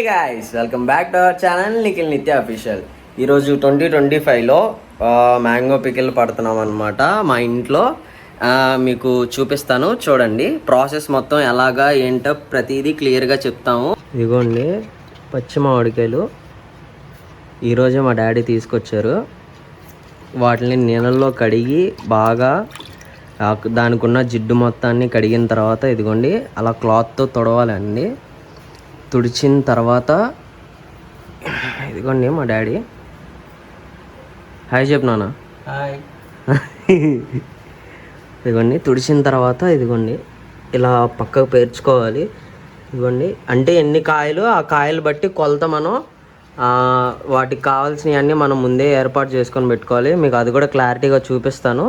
Guys welcome back to our channel Nikhil నిత్య official. ఈరోజు 2025లో mango pickle పడుతున్నాం అనమాట మా ఇంట్లో. మీకు చూపిస్తాను చూడండి, ప్రాసెస్ మొత్తం ఎలాగా ఏంటో ప్రతిదీ క్లియర్గా చెప్తాము. ఇదిగోండి పచ్చి మామిడికాయలు ఈరోజే మా డాడీ తీసుకొచ్చారు. వాటిని నీళ్ళల్లో కడిగి బాగా దానికి ఉన్న జిడ్డు మొత్తాన్ని కడిగిన తర్వాత ఇదిగోండి అలా క్లాత్తో తుడవాలండి. తుడిచిన తర్వాత ఇదిగోండి మా డాడీ హాయ్ చెప్పు నాన్న. హాయ్. ఇదిగోండి తుడిచిన తర్వాత ఇదిగోండి ఇలా పక్కకు పేర్చుకోవాలి. ఇదిగోండి అంటే ఎన్ని కాయలు ఆ కాయలు బట్టి కొలత మనం వాటికి కావాల్సినవన్నీ మనం ముందే ఏర్పాటు చేసుకొని పెట్టుకోవాలి. మీకు అది కూడా క్లారిటీగా చూపిస్తాను.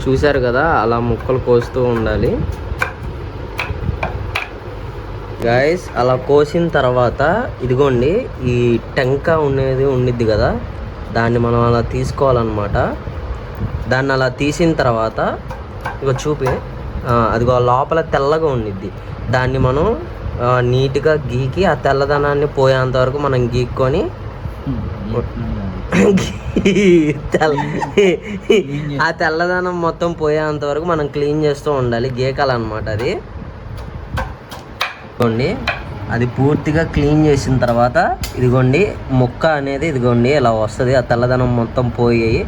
చూశారు కదా, అలా ముక్కలు కోస్తూ ఉండాలి గాయస్. అలా కోసిన తర్వాత ఇదిగోండి ఈ టెంక ఉండిద్ది కదా, దాన్ని మనం అలా తీసుకోవాలన్నమాట. దాన్ని అలా తీసిన తర్వాత ఇక చూపి అదిగో లోపల తెల్లగా ఉండిద్ది, దాన్ని మనం నీట్గా గీకి ఆ తెల్లదనాన్ని పోయేంత వరకు మనం గీక్కొని ఆ తెల్లదనం మొత్తం పోయేంత వరకు మనం క్లీన్ చేస్తూ ఉండాలి, గీకాలన్నమాట. అది ఇదిగోండి అది పూర్తిగా క్లీన్ చేసిన తర్వాత ఇదిగోండి ముక్క అనేది ఇదిగోండి ఇలా వస్తుంది, ఆ తెల్లదనం మొత్తం పోయాయి.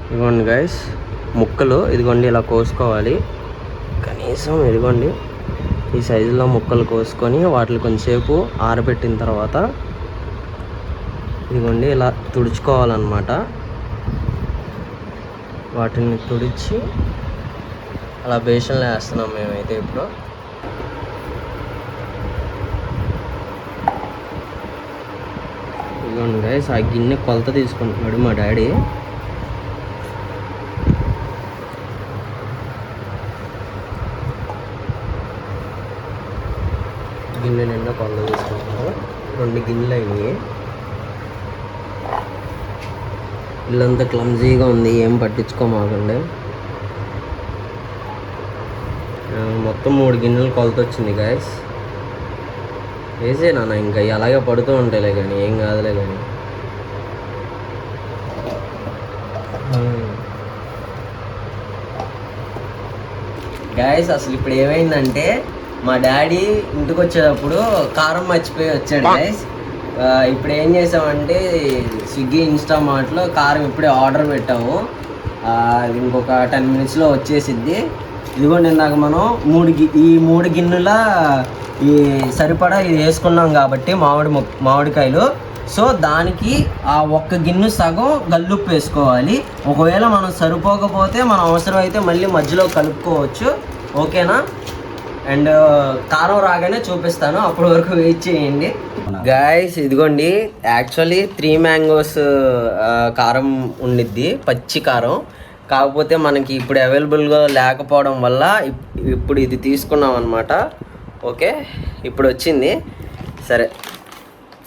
ఇదిగోండి గైస్ ముక్కలు ఇదిగోండి ఇలా కోసుకోవాలి. కనీసం ఇదిగోండి ఈ సైజులో ముక్కలు కోసుకొని వాటిని కొంచెంసేపు ఆరబెట్టిన తర్వాత ఇదిగోండి ఇలా తుడుచుకోవాలన్నమాట. వాటిని తుడిచి అలా బేషన్లో వేస్తున్నాం మేమైతే ఇప్పుడు. ఇదిగోండి గైస్ ఆ గిన్నె కొలత తీసుకుంటున్నాడు మా డాడీ. గిన్నె నిండా కొలత తీసుకుంటున్నాడు. 2 గిన్నెలు అయినాయి. ఇల్లంతా క్లమ్జీగా ఉంది, ఏం పట్టించుకోమాకండి. మొత్తం 3 గిన్నెలు కొలత వచ్చింది గాయస్. వేసే నాన్న ఇంకా అలాగే పడుతూ ఉంటాయిలే కానీ ఏం కాదులే కానీ. గాయస్ అసలు ఇప్పుడు ఏమైందంటే మా డాడీ ఇంటికి వచ్చేటప్పుడు కారం మర్చిపోయి వచ్చాడు గాయస్. ఇప్పుడు ఏం చేసామంటే స్విగ్గీ ఇన్స్టామార్ట్లో కారం ఇప్పుడే ఆర్డర్ పెట్టాము. ఇంకొక 10 మినిట్స్లో వచ్చేసిద్ది. ఇదిగోండి నాకు మనం 3 గిన్నెల ఈ సరిపడా ఇది వేసుకున్నాం కాబట్టి మామిడికాయలు. సో దానికి ఆ 1 గిన్నె సగం గల్లుప్పు వేసుకోవాలి. ఒకవేళ మనం సరిపోకపోతే మనం అవసరమైతే మళ్ళీ మధ్యలో కలుపుకోవచ్చు, ఓకేనా? అండ్ కారం రాగానే చూపిస్తాను, అప్పటి వరకు వెయిట్ చేయండి గాయస్. ఇదిగోండి యాక్చువల్లీ 3 మ్యాంగోస్ కారం ఉండిద్ది, పచ్చి కారం. కాకపోతే మనకి ఇప్పుడు అవైలబుల్గా లేకపోవడం వల్ల ఇప్పుడు ఇది తీసుకున్నాం అనమాట. ఓకే ఇప్పుడు వచ్చింది, సరే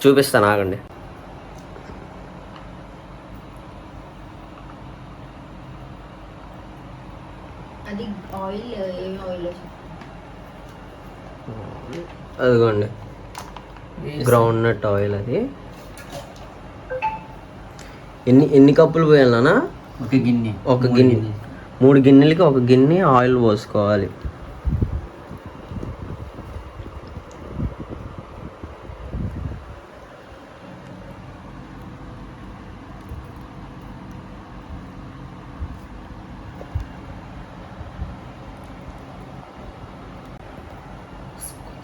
చూపిస్తాను ఆగండి. అదిగోండి గ్రౌండ్ నట్ ఆయిల్. అది ఎన్ని కప్పులు పోయాలన్నా? 1 గిన్నె. 3 గిన్నెలకి 1 గిన్నె ఆయిల్ పోసుకోవాలి.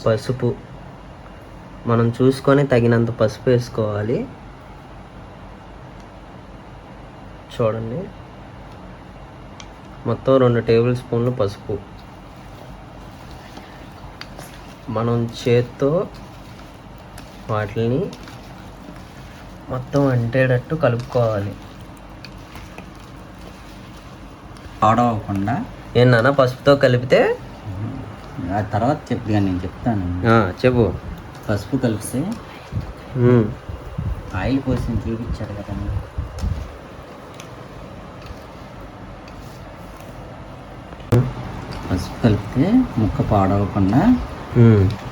పసుపు మనం చూసుకొని తగినంత పసుపు వేసుకోవాలి. చూడండి మొత్తం 2 టేబుల్ స్పూన్లు పసుపు. మనం చేత్తో వాటిని మొత్తం అంటేటట్టు కలుపుకోవాలి. ఆడవకుండా ఏంటన్నా పసుపుతో కలిపితే ఆ తర్వాత చెప్పు, నేను చెప్తాను. చెప్పు. పసుపు కలిపితే ఆయిల్ పోసి చూపించారు కదా, పసుపు కలిపితే ముక్క పాడవకుండా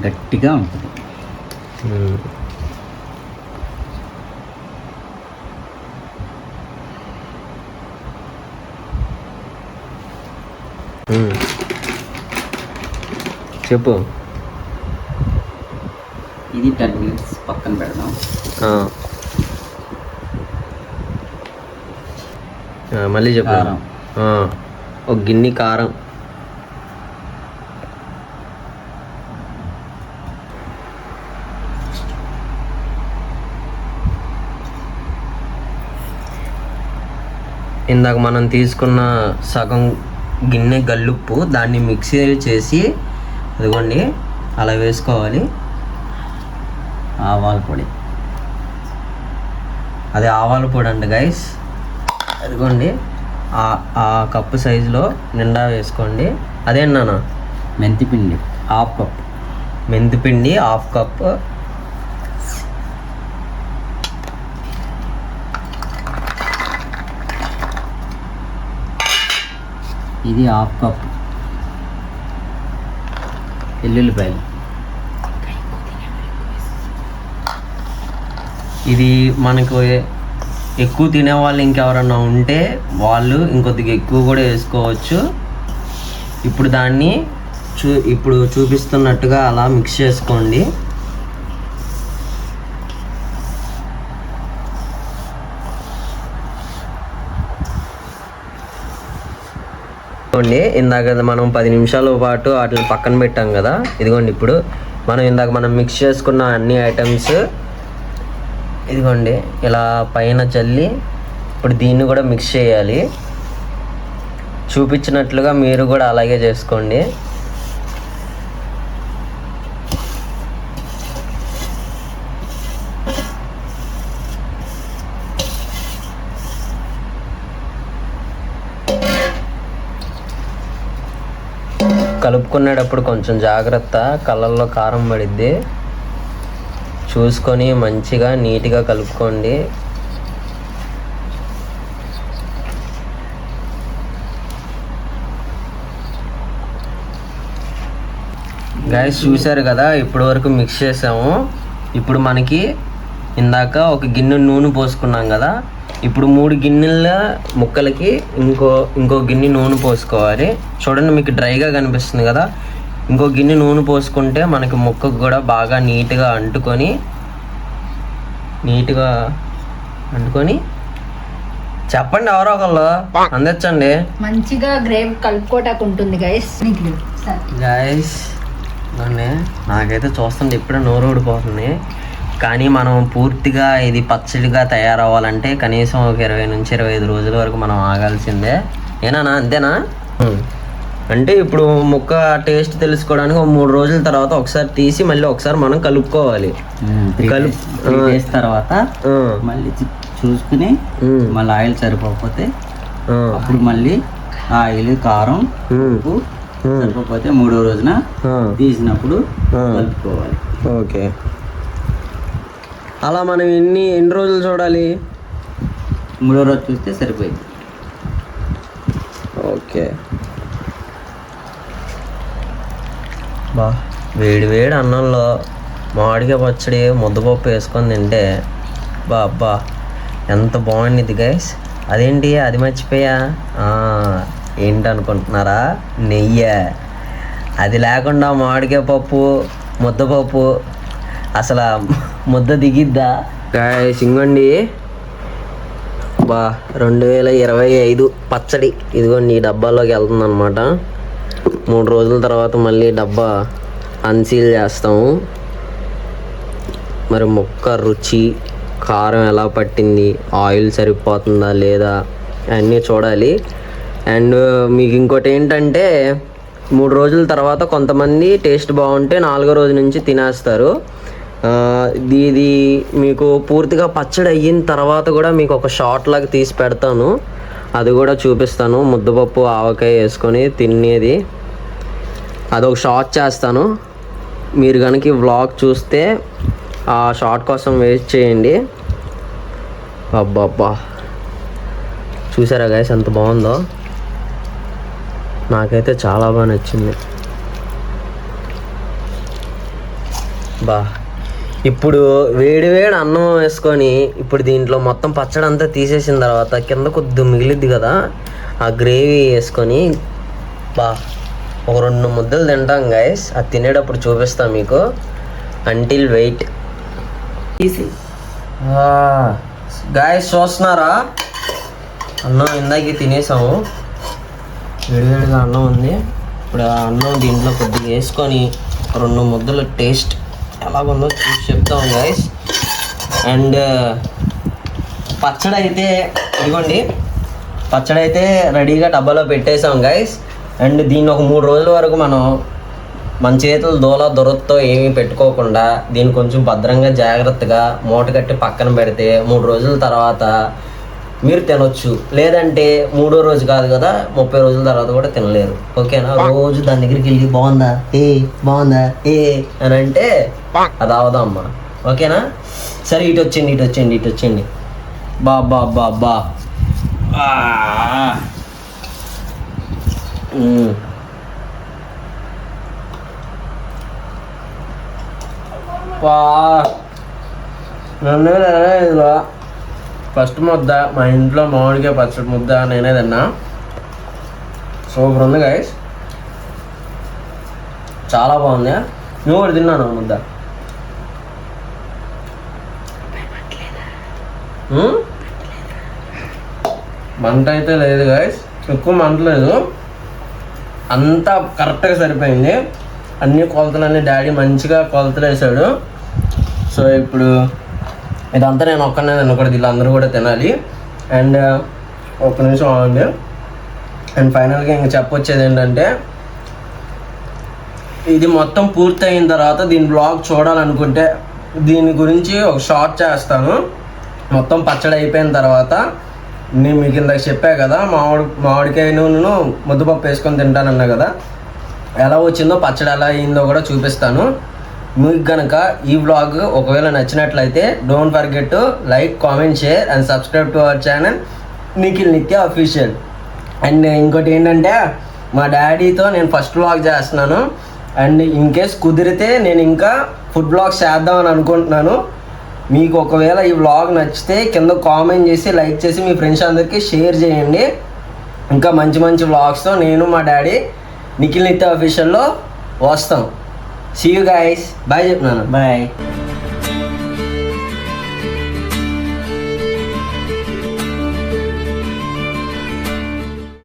గట్టిగా ఉంటుంది. చెప్పు. ఇది 10 minutes పక్కన పెడదాం. మళ్ళీ చెప్పు. ఒక గిన్నె కారం, ఇందాక మనం తీసుకున్న సగం గిన్నె గల్లుప్పు, దాన్ని మిక్సీ చేసి అదిగోండి అలా వేసుకోవాలి. ఆవాల పొడి, అది ఆవాల పొడి అండి గైస్. అదిగోండి ఆ కప్పు సైజులో నిండా వేసుకోండి. అదేంటన్నా? మెంతిపిండి 1/2 కప్, మెంతిపిండి 1/2 కప్, ఇది 1/2 కప్ వెల్లుల్లిపాయలు. ఇది మనకు ఎక్కువ తినే వాళ్ళు ఇంకెవరన్నా ఉంటే వాళ్ళు ఇంకొద్దిగా ఎక్కువ కూడా వేసుకోవచ్చు. ఇప్పుడు దాన్ని ఇప్పుడు చూపిస్తున్నట్టుగా అలా మిక్స్ చేసుకోండి. ఇందాక మనం 10 నిమిషాల పాటు వాటిని పక్కన పెట్టాం కదా. ఇదిగోండి ఇప్పుడు మనం మిక్స్ చేసుకున్న అన్ని ఐటమ్స్ ఇదిగోండి ఇలా పైన చల్లి ఇప్పుడు దీన్ని కూడా మిక్స్ చేయాలి. చూపించినట్లుగా మీరు కూడా అలాగే చేసుకోండి. కలుపుకునేటప్పుడు కొంచెం జాగ్రత్త, కళ్ళల్లో కారం పడిద్ది. చూసుకొని మంచిగా నీట్గా కలుపుకోండి. గైస్ చూసారు కదా, ఇప్పటి వరకు మిక్స్ చేసాము. ఇప్పుడు మనకి ఇందాక ఒక గిన్నె నూనె పోసుకున్నాం కదా, ఇప్పుడు 3 గిన్నెల ముక్కలకి ఇంకో గిన్నె నూనె పోసుకోవాలి. చూడండి మీకు డ్రైగా కనిపిస్తుంది కదా. ఇంకో గిన్నె నూనె పోసుకుంటే మనకి ముక్కకు కూడా బాగా నీట్గా అంటుకొని చెప్పండి ఎవరో ఒకళ్ళు అందించండి. మంచిగా గ్రేవ్ కలుపుకోటాకు ఉంటుంది గైస్. నాకైతే చూస్తుంటే ఇప్పుడే నోరు ఊడిపోతుంది. కానీ మనం పూర్తిగా ఇది పచ్చడిగా తయారవ్వాలంటే కనీసం ఒక 20 నుంచి 25 రోజుల వరకు మనం ఆగాల్సిందే. ఏనా? అంతేనా? అంటే ఇప్పుడు ముక్క టేస్ట్ తెలుసుకోవడానికి 3 రోజుల తర్వాత ఒకసారి తీసి మళ్ళీ ఒకసారి మనం కలుపుకోవాలి. 3 days తర్వాత మళ్ళీ చూసుకుని మళ్ళీ ఆయిల్ సరిపోకపోతే అప్పుడు మళ్ళీ ఆయిల్, కారం, ఉప్పు సరిపోతే 3వ రోజున తీసినప్పుడు కలుపుకోవాలి. ఓకే. అలా మనం ఎన్ని రోజులు చూడాలి? 3వ రోజు చూస్తే సరిపోయింది. ఓకే. వేడి అన్నంలో మామిడికాయ పచ్చడి ముద్దపప్పు వేసుకొని తింటే అబ్బా ఎంత బాగుండిద్ది గైస్. అదేంటి అది మర్చిపోయా, ఏంటనుకుంటున్నారా? నెయ్యి. అది లేకుండా మామిడికాయ పప్పు, ముద్దపప్పు అసలు ముద్ద దిగిద్దా గైస్? ఇంకోండి 2025 పచ్చడి ఇదిగోండి ఈ డబ్బాలోకి వెళ్తుంది అనమాట. 3 రోజుల తర్వాత మళ్ళీ డబ్బా అన్సీల్ చేస్తాము. మరి ముక్క రుచి, కారం ఎలా పట్టింది, ఆయిల్ సరిపోతుందా లేదా అన్నీ చూడాలి. అండ్ మీకు ఇంకోటి ఏంటంటే 3 రోజుల తర్వాత కొంతమంది టేస్ట్ బాగుంటే 4వ రోజు నుంచి తినేస్తారు. ఇది మీకు పూర్తిగా పచ్చడి అయిన తర్వాత కూడా మీకు ఒక షార్ట్ లాగా తీసి పెడతాను, అది కూడా చూపిస్తాను. ముద్దపప్పు ఆవకాయ వేసుకొని తినేది అదొక షార్ట్ చేస్తాను. మీరు కనుక ఈ వ్లాగ్ చూస్తే ఆ షార్ట్ కోసం వెయిట్ చేయండి. అబ్బా చూసారా గైస్ ఎంత బాగుందో. నాకైతే చాలా బాగా నచ్చింది. బా ఇప్పుడు వేడి వేడి అన్నం వేసుకొని ఇప్పుడు దీంట్లో మొత్తం పచ్చడి అంతా తీసేసిన తర్వాత కింద కొద్ది మిగిలిద్ది కదా, ఆ గ్రేవీ వేసుకొని బా ఒక 2 ముద్దలు తింటాం గైస్. అది తినేటప్పుడు చూపిస్తాం మీకు. Until wait. గాయస్ చూస్తున్నారా, అన్నం ఇందాక తినేసాము, వేడివేడిగా అన్నం ఉంది. ఇప్పుడు ఆ అన్నం దీంట్లో కొద్దిగా వేసుకొని 2 ముద్దల టేస్ట్ ఎలాగుందో చూసి చెప్తాం గైస్. అండ్ పచ్చడి అయితే ఇదిగోండి, పచ్చడి అయితే రెడీగా డబ్బాలో పెట్టేసాం గైస్. అండ్ దీన్ని ఒక 3 రోజుల వరకు మన చేతులు దొరతో ఏమీ పెట్టుకోకుండా దీన్ని కొంచెం భద్రంగా జాగ్రత్తగా మూట కట్టి పక్కన పెడితే 3 రోజుల తర్వాత మీరు తినొచ్చు. లేదంటే 3వ రోజు కాదు కదా, 30 రోజుల తర్వాత కూడా తినలేరు. ఓకేనా? రోజు దాని దగ్గరికి వెళ్ళి బాగుందా బాగుందా అని అంటే అది అవదా అమ్మా. ఓకేనా? సరే ఇటు వచ్చేయండి. బా బా బా బా ఫస్ట్ ముద్ద మా ఇంట్లో మామిడికాయ పచ్చడి ముద్ద నేనే తిన్నా. సూపర్ ఉంది గైస్, చాలా బాగుంది. నువ్వు కూడా తిన్నాను ముద్ద. మంట అయితే లేదు గైస్, ఎక్కువ మంట లేదు, అంతా కరెక్ట్గా సరిపోయింది. అన్ని కొలతలన్నీ డాడీ మంచిగా కొలతలు వేసాడు. సో ఇప్పుడు ఇదంతా నేను ఒక్కనే తినకూడదు, వీళ్ళందరూ కూడా తినాలి. అండ్ ఒక్క నిమిషం ఆగండి. అండ్ ఫైనల్గా ఇంక చెప్పొచ్చేది ఏంటంటే, ఇది మొత్తం పూర్తయిన తర్వాత దీని బ్లాగ్ చూడాలనుకుంటే దీని గురించి ఒక షార్ట్ చేస్తాను. మొత్తం పచ్చడి అయిపోయిన తర్వాత నేను మీకు ఇందాక చెప్పా కదా, మామిడికాయ నూనెను ముద్దపప్పు వేసుకొని తింటానన్నా కదా, ఎలా వచ్చిందో పచ్చడి ఎలా అయిందో కూడా చూపిస్తాను. మీకు కనుక ఈ వ్లాగ్ ఒకవేళ నచ్చినట్లయితే don't forget to like, comment, share and subscribe to our channel Nikhil నిత్య అఫీషియల్. అండ్ ఇంకోటి ఏంటంటే, మా డాడీతో నేను ఫస్ట్ వ్లాగ్ చేస్తున్నాను. అండ్ ఇన్ కేస్ కుదిరితే నేను ఇంకా ఫుడ్ వ్లాగ్స్ చేద్దామని అనుకుంటున్నాను. మీకు ఒకవేళ ఈ వ్లాగ్ నచ్చితే కింద కామెంట్ చేసి లైక్ చేసి మీ ఫ్రెండ్స్ అందరికీ షేర్ చేయండి. ఇంకా మంచి మంచి వ్లాగ్స్తో నేను మా డాడీ నిఖిల్ నిత్య అఫీషియల్లో వస్తాం. See you guys. బాయ్ చెప్తున్నాను. బాయ్.